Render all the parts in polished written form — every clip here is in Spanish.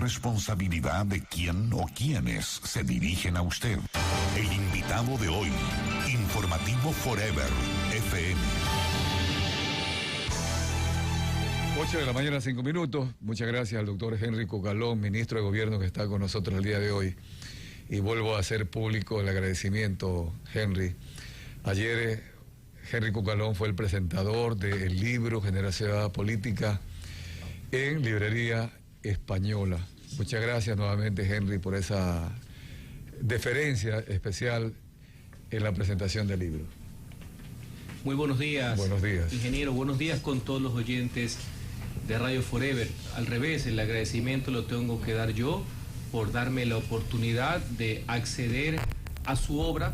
Responsabilidad de quién o quiénes se dirigen a usted. El invitado de hoy, Informativo Forever FM. 8 de la mañana, 5 minutos. Muchas gracias al doctor Henry Cucalón, ministro de Gobierno, que está con nosotros el día de hoy. Y vuelvo a hacer público el agradecimiento, Henry. Ayer Henry Cucalón fue el presentador del libro Generosidad Política en Librería Española. Muchas gracias nuevamente, Henry, por esa deferencia especial en la presentación del libro. Muy buenos días. Buenos días. Ingeniero, buenos días con todos los oyentes de Radio Forever. Al revés, el agradecimiento lo tengo que dar yo por darme la oportunidad de acceder a su obra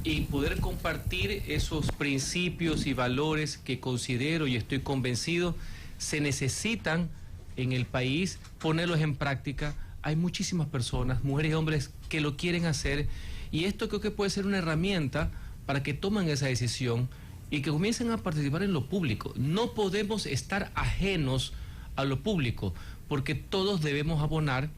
y poder compartir esos principios y valores que considero y estoy convencido se necesitan en el país, ponerlos en práctica. Hay muchísimas personas, mujeres y hombres, que lo quieren hacer, y esto creo que puede ser una herramienta para que tomen esa decisión y que comiencen a participar en lo público. No podemos estar ajenos a lo público, porque todos debemos abonar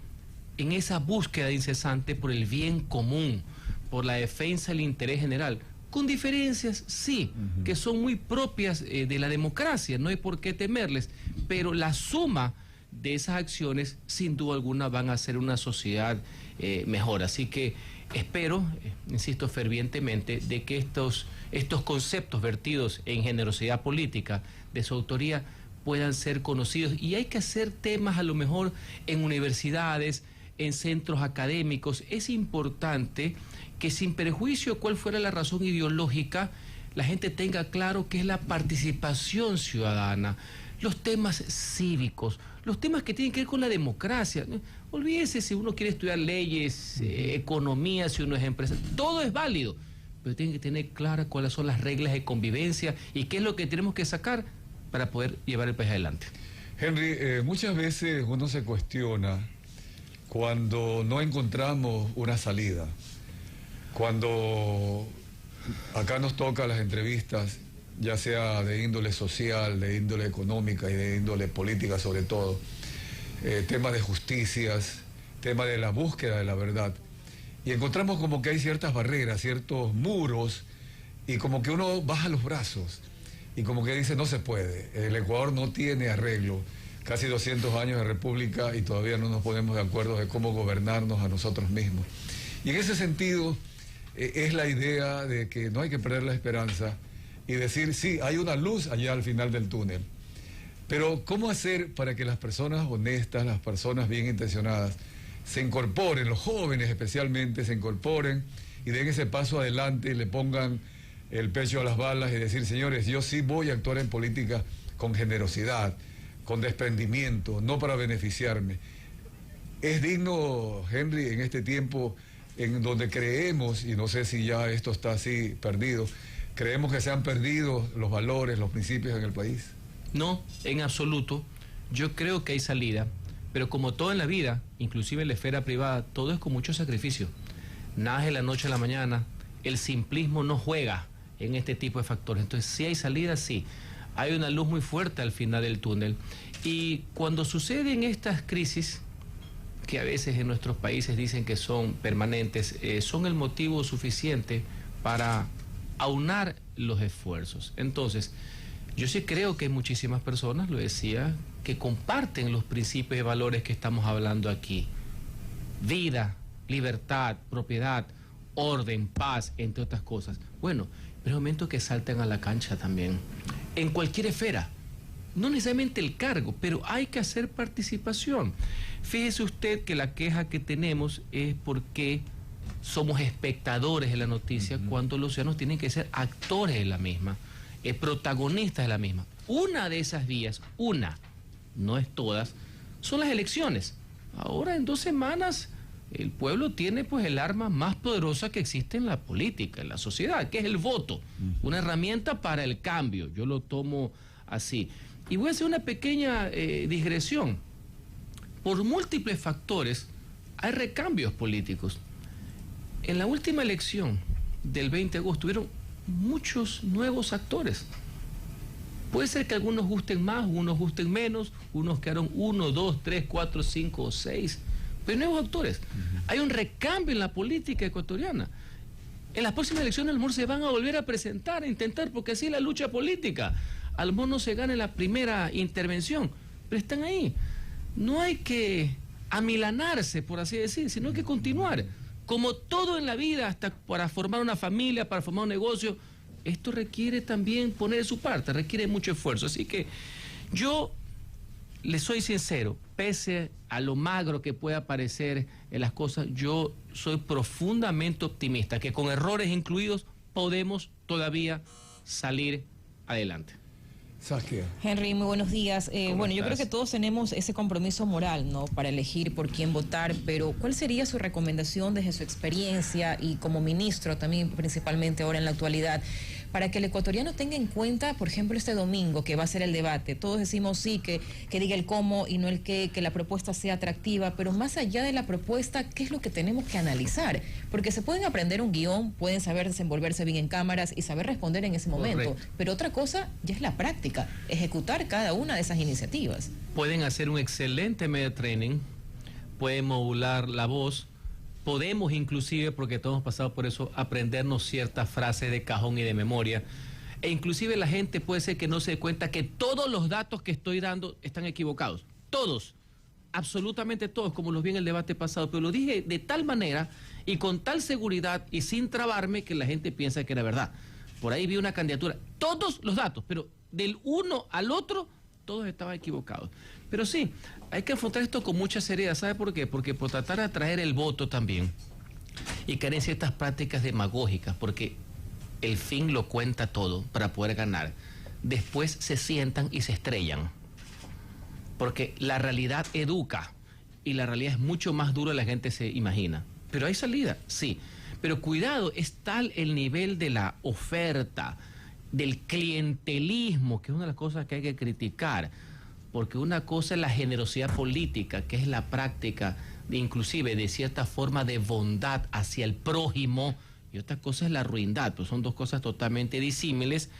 en esa búsqueda incesante por el bien común, por la defensa del interés general, con diferencias, sí, que son muy propias de la democracia, no hay por qué temerles, pero la suma de esas acciones, sin duda alguna, van a hacer una sociedad mejor. Así que espero, insisto fervientemente, de que estos conceptos vertidos en generosidad política de su autoría puedan ser conocidos. Y hay que hacer temas a lo mejor en universidades, en centros académicos. Es importante que, sin perjuicio cuál fuera la razón ideológica, la gente tenga claro qué es la participación ciudadana, los temas cívicos, los temas que tienen que ver con la democracia. Olvídese si uno quiere estudiar leyes, economía, si uno es empresario, todo es válido, pero tiene que tener claras cuáles son las reglas de convivencia y qué es lo que tenemos que sacar para poder llevar el país adelante. Henry, muchas veces uno se cuestiona cuando no encontramos una salida, cuando acá nos toca las entrevistas, ya sea de índole social, de índole económica y de índole política sobre todo, temas de justicias, temas de la búsqueda de la verdad, y encontramos como que hay ciertas barreras, ciertos muros, y como que uno baja los brazos, y como que dice no se puede, el Ecuador no tiene arreglo, casi 200 años de república y todavía no nos ponemos de acuerdo de cómo gobernarnos a nosotros mismos. Y en ese sentido es la idea de que no hay que perder la esperanza y decir, sí, hay una luz allá al final del túnel. Pero ¿cómo hacer para que las personas honestas, las personas bien intencionadas, se incorporen, los jóvenes especialmente, se incorporen y den ese paso adelante y le pongan el pecho a las balas y decir, señores, yo sí voy a actuar en política con generosidad, con desprendimiento, no para beneficiarme? Es digno, Henry, en este tiempo en donde creemos, y no sé si ya esto está así perdido, ¿creemos que se han perdido los valores, los principios en el país? No, en absoluto. Yo creo que hay salida, pero como todo en la vida, inclusive en la esfera privada, todo es con mucho sacrificio. Nada es de la noche a la mañana. El simplismo no juega en este tipo de factores. Entonces, sí hay salida, sí. Hay una luz muy fuerte al final del túnel. Y cuando suceden estas crisis, que a veces en nuestros países dicen que son permanentes, son el motivo suficiente para aunar los esfuerzos. Entonces, yo sí creo que hay muchísimas personas, lo decía, que comparten los principios y valores que estamos hablando aquí. Vida, libertad, propiedad, orden, paz, entre otras cosas. Bueno, pero es un momento que salten a la cancha también, en cualquier esfera. No necesariamente el cargo, pero hay que hacer participación. Fíjese usted que la queja que tenemos es porque somos espectadores de la noticia, cuando los ciudadanos tienen que ser actores de la misma, protagonistas de la misma. Una de esas vías, no es todas, son las elecciones. Ahora en 2 semanas el pueblo tiene pues el arma más poderosa que existe en la política, en la sociedad, que es el voto, una herramienta para el cambio. Yo lo tomo así. Y voy a hacer una pequeña digresión. Por múltiples factores hay recambios políticos. En la última elección del 20 de agosto hubieron muchos nuevos actores. Puede ser que algunos gusten más, unos gusten menos, unos quedaron 1, 2, 3, 4, 5 o 6, pero nuevos actores. Hay un recambio en la política ecuatoriana. En las próximas elecciones a lo mejor se van a volver a presentar, a intentar, porque así es la lucha política. A lo mejor no se gana en la primera intervención, pero están ahí. No hay que amilanarse, por así decir, sino hay que continuar. Como todo en la vida, hasta para formar una familia, para formar un negocio, esto requiere también poner de su parte, requiere mucho esfuerzo. Así que yo le soy sincero, pese a lo magro que pueda parecer en las cosas, yo soy profundamente optimista, que con errores incluidos podemos todavía salir adelante. Saskia. Henry, muy buenos días. Bueno, yo creo que todos tenemos ese compromiso moral, ¿no?, para elegir por quién votar, pero ¿cuál sería su recomendación desde su experiencia y como ministro también, principalmente ahora en la actualidad, para que el ecuatoriano tenga en cuenta, por ejemplo, este domingo que va a ser el debate? Todos decimos sí, que diga el cómo y no el qué, que la propuesta sea atractiva, pero más allá de la propuesta, ¿qué es lo que tenemos que analizar? Porque se pueden aprender un guión, pueden saber desenvolverse bien en cámaras y saber responder en ese momento, correcto, pero otra cosa ya es la práctica, ejecutar cada una de esas iniciativas. Pueden hacer un excelente media training, pueden modular la voz, podemos inclusive, porque todos hemos pasado por eso, aprendernos ciertas frases de cajón y de memoria, e inclusive la gente puede ser que no se dé cuenta que todos los datos que estoy dando están equivocados, todos, absolutamente todos, como los vi en el debate pasado, pero lo dije de tal manera y con tal seguridad y sin trabarme que la gente piensa que era verdad. Por ahí vi una candidatura, todos los datos, pero del uno al otro, todos estaban equivocados. Pero sí, hay que afrontar esto con mucha seriedad. ¿Sabe por qué? Porque por tratar de atraer el voto también y caer en ciertas prácticas demagógicas, porque el fin lo cuenta todo para poder ganar. Después se sientan y se estrellan. Porque la realidad educa y la realidad es mucho más dura de la gente se imagina. Pero hay salida, sí. Pero cuidado, es tal el nivel de la oferta, del clientelismo, que es una de las cosas que hay que criticar, porque una cosa es la generosidad política, que es la práctica de, inclusive de cierta forma de bondad hacia el prójimo, y otra cosa es la ruindad, pues son dos cosas totalmente disímiles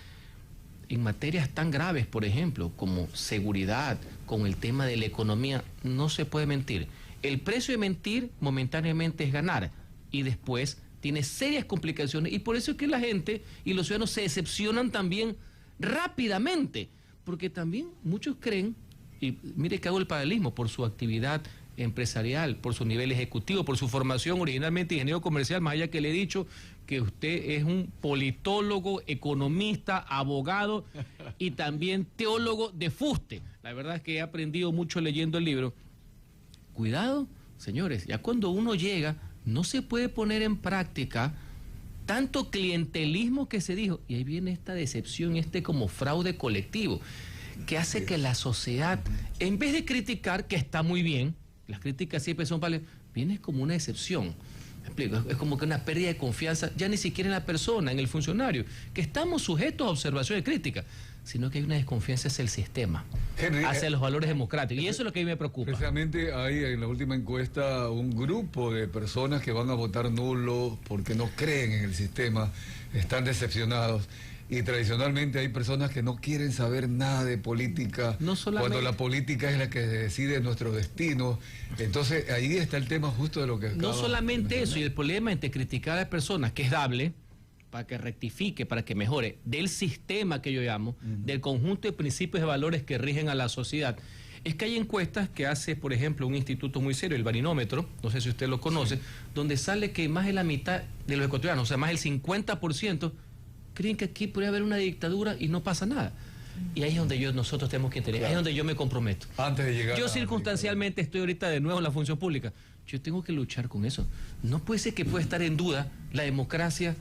en materias tan graves, por ejemplo, como seguridad, con el tema de la economía. No se puede mentir. El precio de mentir momentáneamente es ganar, y después tiene serias complicaciones, y por eso es que la gente y los ciudadanos se decepcionan también rápidamente, porque también muchos creen, y mire que hago el paralelismo, por su actividad empresarial, por su nivel ejecutivo, por su formación originalmente ingeniero comercial, más allá que le he dicho que usted es un politólogo, economista, abogado y también teólogo de fuste. La verdad es que he aprendido mucho leyendo el libro. Cuidado, señores, ya cuando uno llega, no se puede poner en práctica tanto clientelismo que se dijo, y ahí viene esta decepción, este como fraude colectivo, que hace que la sociedad, en vez de criticar, que está muy bien, las críticas siempre son valiosas, viene como una decepción. ¿Me explico? Es como que una pérdida de confianza, ya ni siquiera en la persona, en el funcionario, que estamos sujetos a observación y crítica, sino que hay una desconfianza hacia el sistema, Henry, hacia los valores democráticos, y eso es lo que a mí me preocupa. Precisamente hay en la última encuesta un grupo de personas que van a votar nulo porque no creen en el sistema, están decepcionados, y tradicionalmente hay personas que no quieren saber nada de política, no solamente, cuando la política es la que decide nuestro destino. Entonces ahí está el tema justo de lo que... No solamente eso, y el problema entre criticar a las personas, que es dable, para que rectifique, para que mejore, del sistema que yo llamo, del conjunto de principios y valores que rigen a la sociedad, es que hay encuestas que hace, por ejemplo, un instituto muy serio, el Barinómetro, no sé si usted lo conoce, sí, donde sale que más de la mitad de los ecuatorianos, o sea, más del 50%, creen que aquí podría haber una dictadura y no pasa nada. Y ahí es donde nosotros tenemos que entender, ahí es donde yo me comprometo. Antes de llegar yo circunstancialmente estoy ahorita de nuevo en la función pública. Yo tengo que luchar con eso. No puede ser que pueda estar en duda la democracia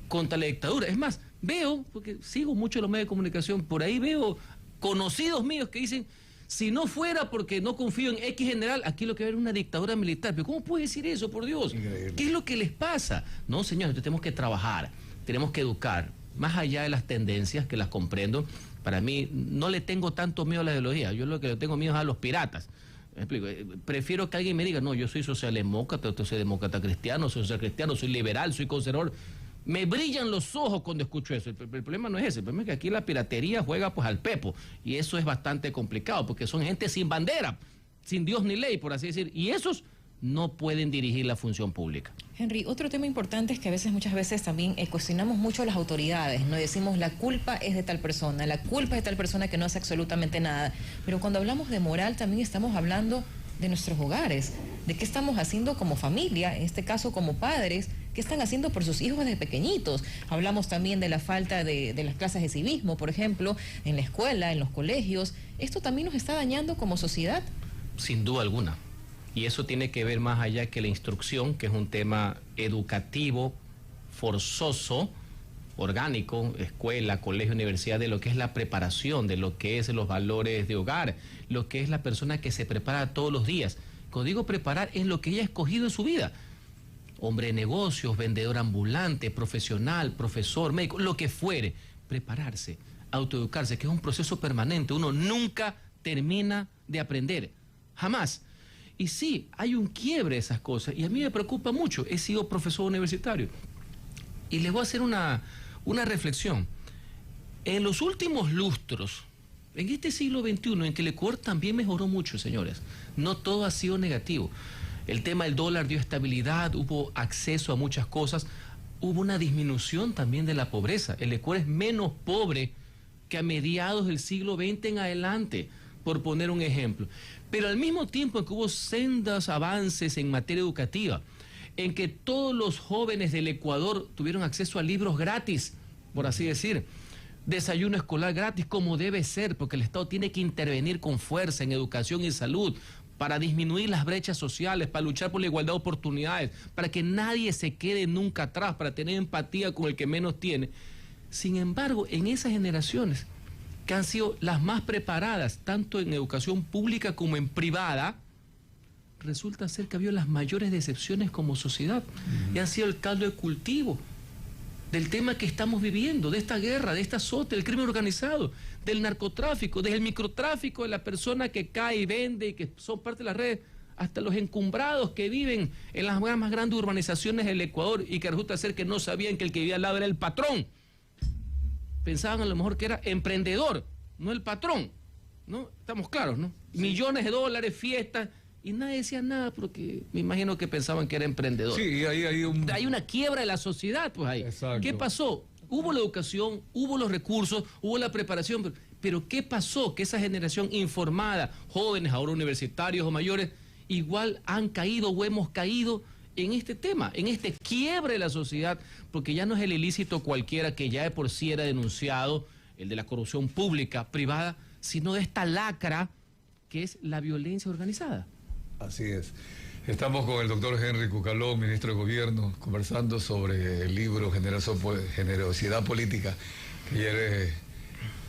contra la dictadura. Es más, veo, porque sigo mucho los medios de comunicación, por ahí veo conocidos míos que dicen, si no fuera porque no confío en X general, aquí lo que va a haber una dictadura militar. Pero ¿cómo puede decir eso, por Dios? Increíble. ¿Qué es lo que les pasa? No, señores, tenemos que trabajar, tenemos que educar, más allá de las tendencias, que las comprendo. Para mí, no le tengo tanto miedo a la ideología. Yo lo que le tengo miedo es a los piratas. ¿Me explico? Prefiero que alguien me diga, no, yo soy socialdemócrata, yo soy demócrata cristiano, soy social cristiano, soy liberal, soy conservador. Me brillan los ojos cuando escucho eso. El problema no es ese, el problema es que aquí la piratería juega pues al pepo, y eso es bastante complicado, porque son gente sin bandera, sin Dios ni ley, por así decir, y esos no pueden dirigir la función pública. Henry, otro tema importante es que muchas veces también cuestionamos mucho a las autoridades, no decimos la culpa es de tal persona, la culpa es de tal persona que no hace absolutamente nada, pero cuando hablamos de moral también estamos hablando de nuestros hogares, de qué estamos haciendo como familia, en este caso como padres, qué están haciendo por sus hijos desde pequeñitos. Hablamos también de la falta de las clases de civismo, por ejemplo, en la escuela, en los colegios. ¿Esto también nos está dañando como sociedad? Sin duda alguna. Y eso tiene que ver más allá que la instrucción, que es un tema educativo, forzoso, orgánico, escuela, colegio, universidad, de lo que es la preparación, de lo que es los valores de hogar, lo que es la persona que se prepara todos los días. Cuando digo preparar, es lo que ella ha escogido en su vida. Hombre de negocios, vendedor ambulante, profesional, profesor, médico, lo que fuere. Prepararse, autoeducarse, que es un proceso permanente. Uno nunca termina de aprender, jamás. Y sí, hay un quiebre de esas cosas, y a mí me preocupa mucho. He sido profesor universitario, y les voy a hacer una reflexión. En los últimos lustros, en este siglo XXI, en que el Ecuador también mejoró mucho, señores, no todo ha sido negativo. El tema del dólar dio estabilidad, hubo acceso a muchas cosas, hubo una disminución también de la pobreza. El Ecuador es menos pobre que a mediados del siglo XX en adelante, por poner un ejemplo. Pero al mismo tiempo en que hubo sendos avances en materia educativa, en que todos los jóvenes del Ecuador tuvieron acceso a libros gratis, por así decir, desayuno escolar gratis, como debe ser, porque el Estado tiene que intervenir con fuerza en educación y salud para disminuir las brechas sociales, para luchar por la igualdad de oportunidades, para que nadie se quede nunca atrás, para tener empatía con el que menos tiene. Sin embargo, en esas generaciones que han sido las más preparadas, tanto en educación pública como en privada, resulta ser que ha habido las mayores decepciones como sociedad, y han sido el caldo de cultivo del tema que estamos viviendo, de esta guerra, de esta azote, del crimen organizado, del narcotráfico, del microtráfico, de la persona que cae y vende y que son parte de las redes, hasta los encumbrados que viven en las más grandes urbanizaciones del Ecuador y que resulta ser que no sabían que el que vivía al lado era el patrón. Pensaban a lo mejor que era emprendedor, no el patrón, ¿no? Estamos claros, ¿no? Sí. Millones de dólares, fiestas, y nadie decía nada porque me imagino que pensaban que era emprendedor. Sí, ahí hay una quiebra de la sociedad, pues ahí. Exacto. ¿Qué pasó? Hubo la educación, hubo los recursos, hubo la preparación, pero ¿qué pasó? Que esa generación informada, jóvenes, ahora universitarios o mayores, igual han caído o hemos caído en este tema, en este quiebre de la sociedad, porque ya no es el ilícito cualquiera que ya de por sí era denunciado, el de la corrupción pública, privada, sino de esta lacra que es la violencia organizada. Así es. Estamos con el doctor Henry Cucalón, ministro de Gobierno, conversando sobre el libro Generosidad Política, que ayer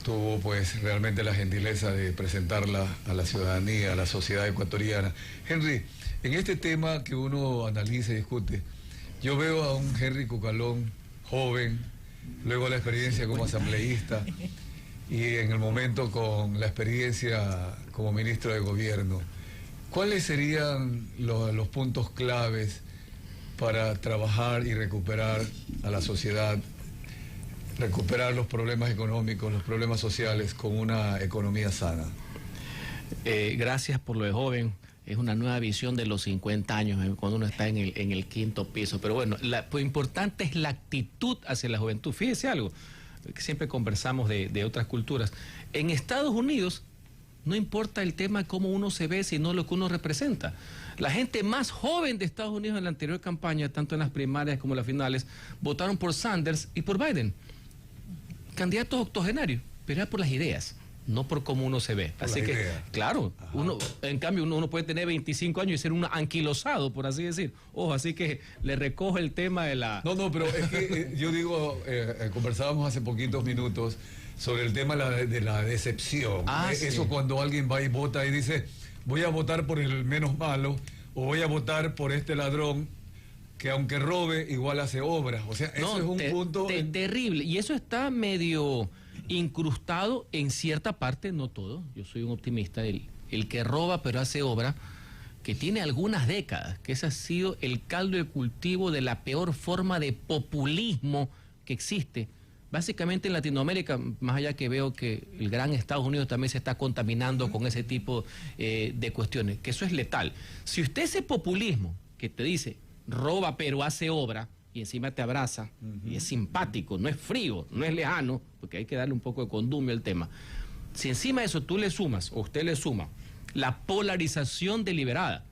tuvo pues realmente la gentileza de presentarla a la ciudadanía, a la sociedad ecuatoriana. Henry, en este tema que uno analiza y discute, yo veo a un Henry Cucalón joven, luego la experiencia como asambleísta y en el momento con la experiencia como ministro de Gobierno. ¿Cuáles serían los puntos claves para trabajar y recuperar a la sociedad, recuperar los problemas económicos, los problemas sociales con una economía sana? Gracias por lo de joven. Es una nueva visión de los 50 años, cuando uno está en el quinto piso. Pero bueno, lo importante es la actitud hacia la juventud. Fíjese algo, que siempre conversamos de otras culturas. En Estados Unidos, no importa el tema de cómo uno se ve, sino lo que uno representa. La gente más joven de Estados Unidos en la anterior campaña, tanto en las primarias como en las finales, votaron por Sanders y por Biden. Candidatos octogenarios, pero era por las ideas, no por cómo uno se ve. Así que, claro, en cambio uno puede tener 25 años y ser un anquilosado, por así decir. Ojo, así que le recojo el tema de la... No, pero es que yo digo, conversábamos hace poquitos minutos sobre el tema de la decepción. Eso sí. Cuando alguien va y vota y dice, voy a votar por el menos malo, o voy a votar por este ladrón, que aunque robe, igual hace obras. O sea, eso es un punto... Terrible. Y eso está medio incrustado en cierta parte, no todo. Yo soy un optimista. El que roba pero hace obra, que tiene algunas décadas, que ese ha sido el caldo de cultivo de la peor forma de populismo que existe. Básicamente en Latinoamérica, más allá que veo que el gran Estados Unidos también se está contaminando con ese tipo de cuestiones, que eso es letal. Si usted ese populismo que te dice, roba pero hace obra, y encima te abraza, y es simpático, no es frío, no es lejano, porque hay que darle un poco de condumio al tema. Si encima de eso tú le sumas, o usted le suma, la polarización deliberada,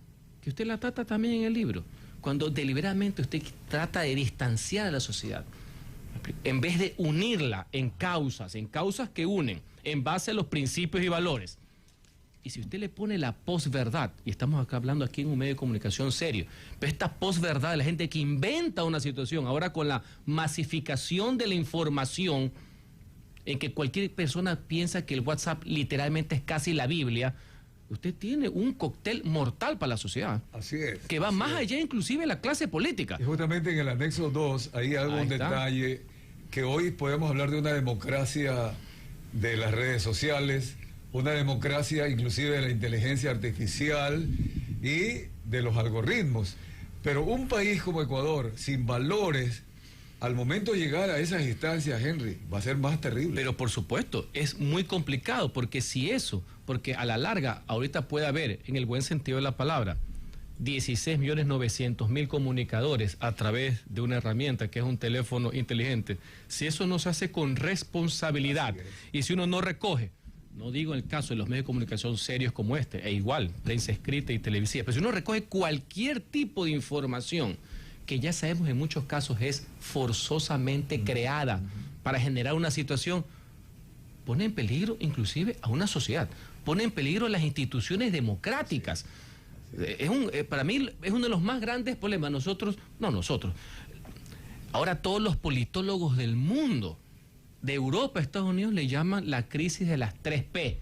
que usted la trata también en el libro, cuando deliberadamente usted trata de distanciar a la sociedad, en vez de unirla en causas que unen en base a los principios y valores. Y si usted le pone la posverdad, y estamos acá hablando aquí en un medio de comunicación serio, pero esta posverdad de la gente que inventa una situación, ahora con la masificación de la información, en que cualquier persona piensa que el WhatsApp literalmente es casi la Biblia, usted tiene un cóctel mortal para la sociedad. Así es. Que va más allá inclusive de la clase política. Y justamente en el anexo 2 hay algún detalle que hoy podemos hablar de una democracia de las redes sociales, una democracia inclusive de la inteligencia artificial y de los algoritmos. Pero un país como Ecuador, sin valores, al momento de llegar a esas instancias, Henry, va a ser más terrible. Pero por supuesto, es muy complicado, porque si eso, porque a la larga, ahorita puede haber, en el buen sentido de la palabra, 16.900.000 comunicadores a través de una herramienta que es un teléfono inteligente. Si eso no se hace con responsabilidad y si uno no recoge, no digo en el caso de los medios de comunicación serios como este, e igual, prensa escrita y televisiva, pero si uno recoge cualquier tipo de información que ya sabemos en muchos casos es forzosamente creada para generar una situación, pone en peligro inclusive a una sociedad, pone en peligro las instituciones democráticas. Para mí es uno de los más grandes problemas. Ahora todos los politólogos del mundo, de Europa a Estados Unidos, le llaman la crisis de las 3P: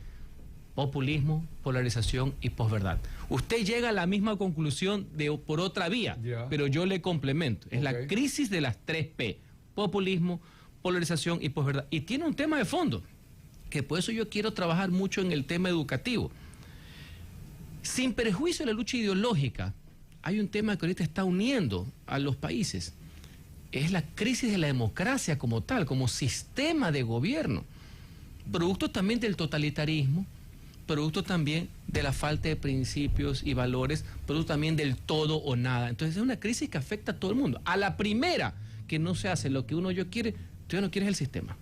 populismo, polarización y posverdad. Usted llega a la misma conclusión por otra vía, pero yo le complemento. Es la crisis de las 3P: populismo, polarización y posverdad. Y tiene un tema de fondo, que por eso yo quiero trabajar mucho en el tema educativo. Sin perjuicio de la lucha ideológica, hay un tema que ahorita está uniendo a los países. Es la crisis de la democracia como tal, como sistema de gobierno. Producto también del totalitarismo, producto también de la falta de principios y valores, producto también del todo o nada. Entonces es una crisis que afecta a todo el mundo. A la primera que no se hace lo que yo quiere, tú ya no quieres el sistema.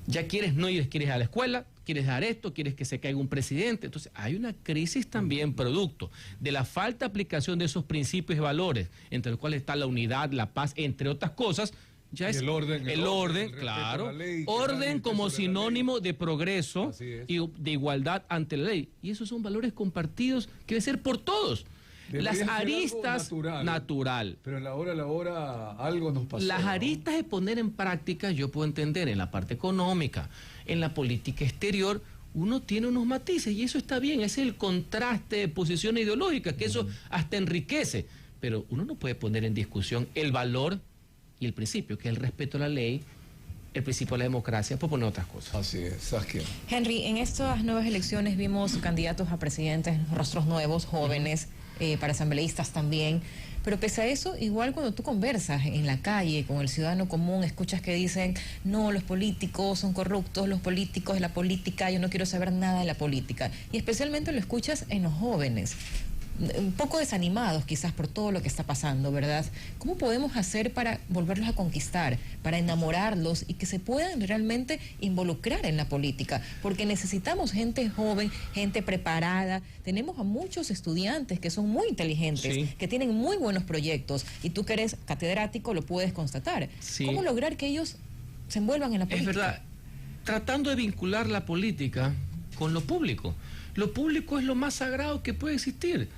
Ya quieres no ir, quieres ir a la escuela, quieres dar esto, quieres que se caiga un presidente. Entonces hay una crisis también producto de la falta de aplicación de esos principios y valores, entre los cuales está la unidad, la paz, entre otras cosas. Ya es el orden, claro, orden como sinónimo de progreso y de igualdad ante la ley. Y esos son valores compartidos que deben ser por todos. Las aristas natural. Pero en la hora algo nos pasó. Las aristas de poner en práctica, yo puedo entender en la parte económica, en la política exterior, uno tiene unos matices y eso está bien, ese es el contraste de posiciones ideológicas, que eso hasta enriquece. Pero uno no puede poner en discusión el valor y el principio, que es el respeto a la ley, el principio de la democracia, por poner otras cosas. Así es, Saskia. Henry, en estas nuevas elecciones vimos candidatos a presidentes, rostros nuevos, jóvenes, para asambleístas también, pero pese a eso, igual cuando tú conversas en la calle con el ciudadano común, escuchas que dicen, no, los políticos son corruptos, los políticos, la política, yo no quiero saber nada de la política, y especialmente lo escuchas en los jóvenes, un poco desanimados quizás por todo lo que está pasando, ¿verdad? ¿Cómo podemos hacer para volverlos a conquistar, para enamorarlos y que se puedan realmente involucrar en la política? Porque necesitamos gente joven, gente preparada. Tenemos a muchos estudiantes que son muy inteligentes, que tienen muy buenos proyectos, y tú que eres catedrático lo puedes constatar. ¿Cómo lograr que ellos se envuelvan en la política? Es verdad, tratando de vincular la política con lo público. Lo público es lo más sagrado que puede existir.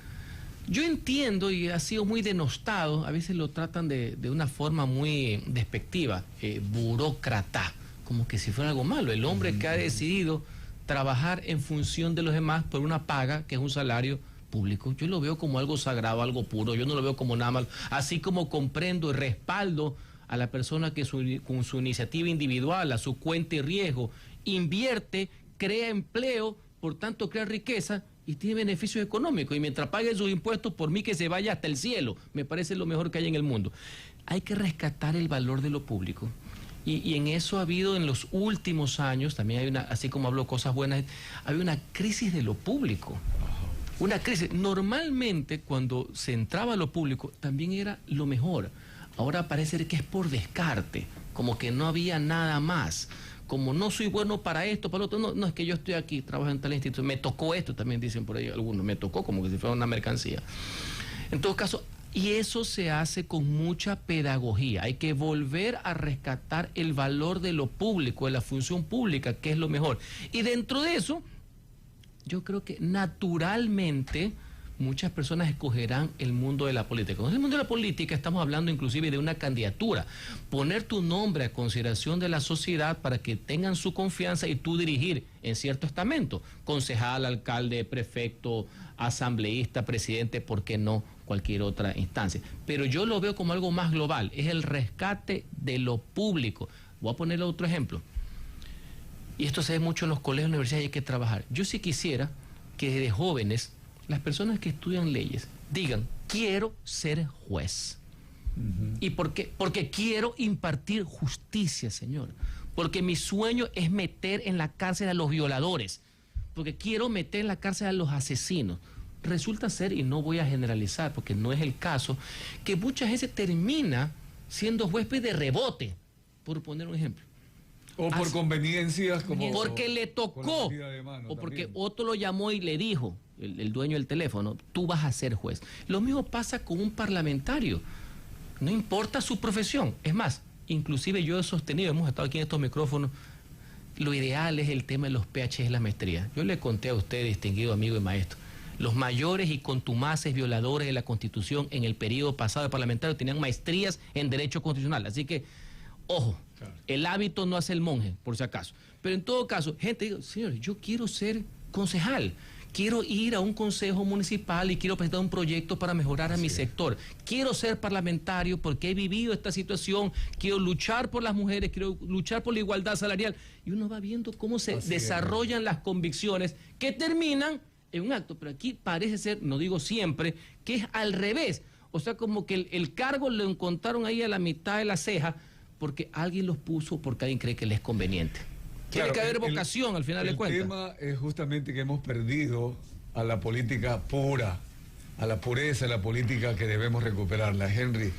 Yo entiendo, y ha sido muy denostado, a veces lo tratan de una forma muy despectiva, burócrata, como que si fuera algo malo. El hombre que ha decidido trabajar en función de los demás por una paga, que es un salario público, yo lo veo como algo sagrado, algo puro, yo no lo veo como nada malo. Así como comprendo y respaldo a la persona que con su iniciativa individual, a su cuenta y riesgo, invierte, crea empleo, por tanto crea riqueza, y tiene beneficios económicos, y mientras pague sus impuestos, por mí que se vaya hasta el cielo, me parece lo mejor que hay en el mundo. Hay que rescatar el valor de lo público, y en eso ha habido en los últimos años, también hay una, así como hablo cosas buenas, ha habido una crisis de lo público. Una crisis. Normalmente cuando se entraba a lo público también era lo mejor. Ahora parece que es por descarte, como que no había nada más. Como no soy bueno para esto, para lo otro, no es que yo estoy aquí, trabajo en tal instituto, me tocó esto, también dicen por ahí algunos, me tocó como que si fuera una mercancía. En todo caso, y eso se hace con mucha pedagogía. Hay que volver a rescatar el valor de lo público, de la función pública, que es lo mejor. Y dentro de eso, yo creo que naturalmente muchas personas escogerán el mundo de la política. En el mundo de la política estamos hablando inclusive de una candidatura, poner tu nombre a consideración de la sociedad para que tengan su confianza y tú dirigir en cierto estamento, concejal, alcalde, prefecto, asambleísta, presidente, ¿por qué no cualquier otra instancia? Pero yo lo veo como algo más global, es el rescate de lo público. Voy a poner otro ejemplo. Y esto se ve mucho en los colegios y universidades, hay que trabajar. Yo sí quisiera que desde jóvenes, las personas que estudian leyes, digan, quiero ser juez. ¿Y por qué? Porque quiero impartir justicia, señor. Porque mi sueño es meter en la cárcel a los violadores. Porque quiero meter en la cárcel a los asesinos. Resulta ser, y no voy a generalizar porque no es el caso, que muchas veces termina siendo juez de rebote, por poner un ejemplo. O por conveniencias, como porque le tocó, o porque también otro lo llamó y le dijo, el dueño del teléfono, tú vas a ser juez. Lo mismo pasa con un parlamentario, no importa su profesión. Es más, inclusive yo he sostenido, hemos estado aquí en estos micrófonos, lo ideal es el tema de los PhD y la maestría. Yo le conté a usted, distinguido amigo y maestro, los mayores y contumaces violadores de la Constitución en el periodo pasado de parlamentario tenían maestrías en Derecho Constitucional, así que ojo, claro, el hábito no hace el monje, por si acaso. Pero en todo caso, gente, digo, señores, yo quiero ser concejal, quiero ir a un consejo municipal y quiero presentar un proyecto para mejorar a mi sector. Quiero ser parlamentario porque he vivido esta situación, quiero luchar por las mujeres, quiero luchar por la igualdad salarial. Y uno va viendo cómo se desarrollan las convicciones que terminan en un acto. Pero aquí parece ser, no digo siempre, que es al revés. O sea, como que el cargo lo encontraron ahí a la mitad de la ceja, porque alguien los puso, porque alguien cree que le es conveniente. Tiene que haber vocación al final de cuentas. El tema es justamente que hemos perdido a la política pura, a la pureza de la política que debemos recuperarla. Henry,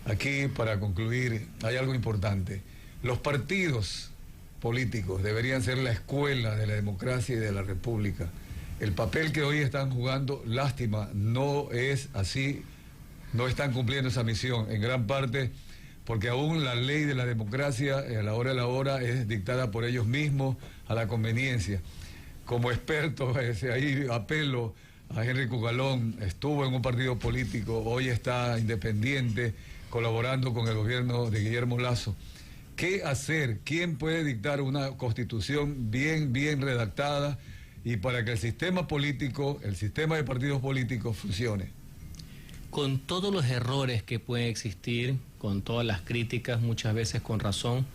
aquí para concluir, hay algo importante. Los partidos políticos deberían ser la escuela de la democracia y de la república. El papel que hoy están jugando, lástima, no es así, no están cumpliendo esa misión, en gran parte porque aún la ley de la democracia a la hora de la hora es dictada por ellos mismos a la conveniencia. Como experto, ahí apelo a Henry Cucalón, estuvo en un partido político, hoy está independiente, colaborando con el gobierno de Guillermo Lasso. ¿Qué hacer? ¿Quién puede dictar una constitución bien redactada y para que el sistema político, el sistema de partidos políticos funcione? Con todos los errores que pueden existir, con todas las críticas, muchas veces con razón,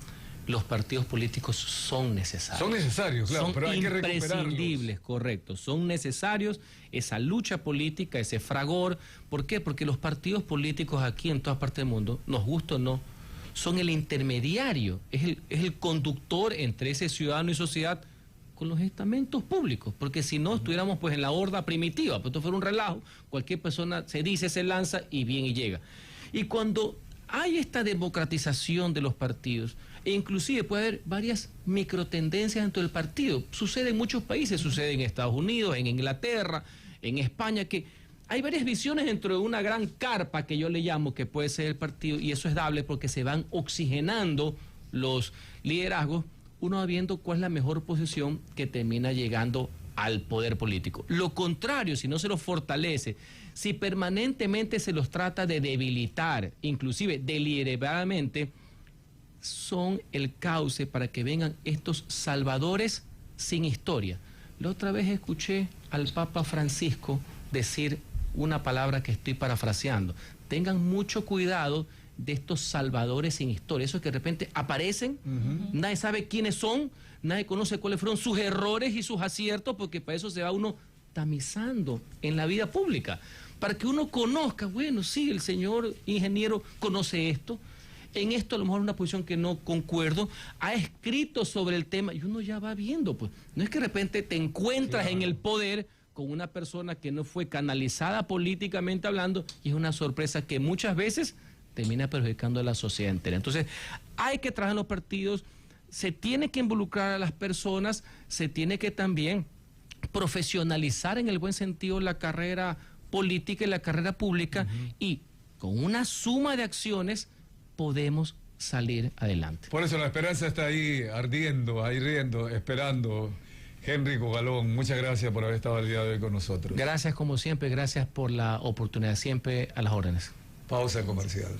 los partidos políticos son necesarios. Son necesarios, claro, son pero hay que recuperarlos. Imprescindibles, correcto. Son necesarios esa lucha política, ese fragor. ¿Por qué? Porque los partidos políticos aquí en todas partes del mundo, nos gusta o no, son el intermediario, es el conductor entre ese ciudadano y sociedad con los estamentos públicos, porque si no estuviéramos pues en la horda primitiva, pues esto fuera un relajo, cualquier persona se dice, se lanza y bien y llega. Y cuando hay esta democratización de los partidos, e inclusive puede haber varias microtendencias dentro del partido, sucede en muchos países, sucede en Estados Unidos, en Inglaterra, en España, que hay varias visiones dentro de una gran carpa que yo le llamo que puede ser el partido, y eso es dable porque se van oxigenando los liderazgos, uno va viendo cuál es la mejor posición que termina llegando al poder político. Lo contrario, si no se los fortalece, si permanentemente se los trata de debilitar, inclusive deliberadamente, son el cauce para que vengan estos salvadores sin historia. La otra vez escuché al Papa Francisco decir una palabra que estoy parafraseando. Tengan mucho cuidado de estos salvadores sin historia, esos que de repente aparecen, nadie sabe quiénes son, nadie conoce cuáles fueron sus errores y sus aciertos, porque para eso se va uno tamizando en la vida pública, para que uno conozca, bueno, sí, el señor ingeniero conoce esto, en esto a lo mejor una posición que no concuerdo, ha escrito sobre el tema y uno ya va viendo, pues no es que de repente te encuentras en el poder con una persona que no fue canalizada políticamente hablando y es una sorpresa que muchas veces termina perjudicando a la sociedad entera. Entonces hay que trabajar en los partidos, se tiene que involucrar a las personas, se tiene que también profesionalizar en el buen sentido la carrera política y la carrera pública, y con una suma de acciones podemos salir adelante. Por eso la esperanza está ahí, ardiendo, ahí riendo, esperando. Henry Cogalón, muchas gracias por haber estado el día de hoy con nosotros. Gracias como siempre, gracias por la oportunidad, siempre a las órdenes. Pausa comercial.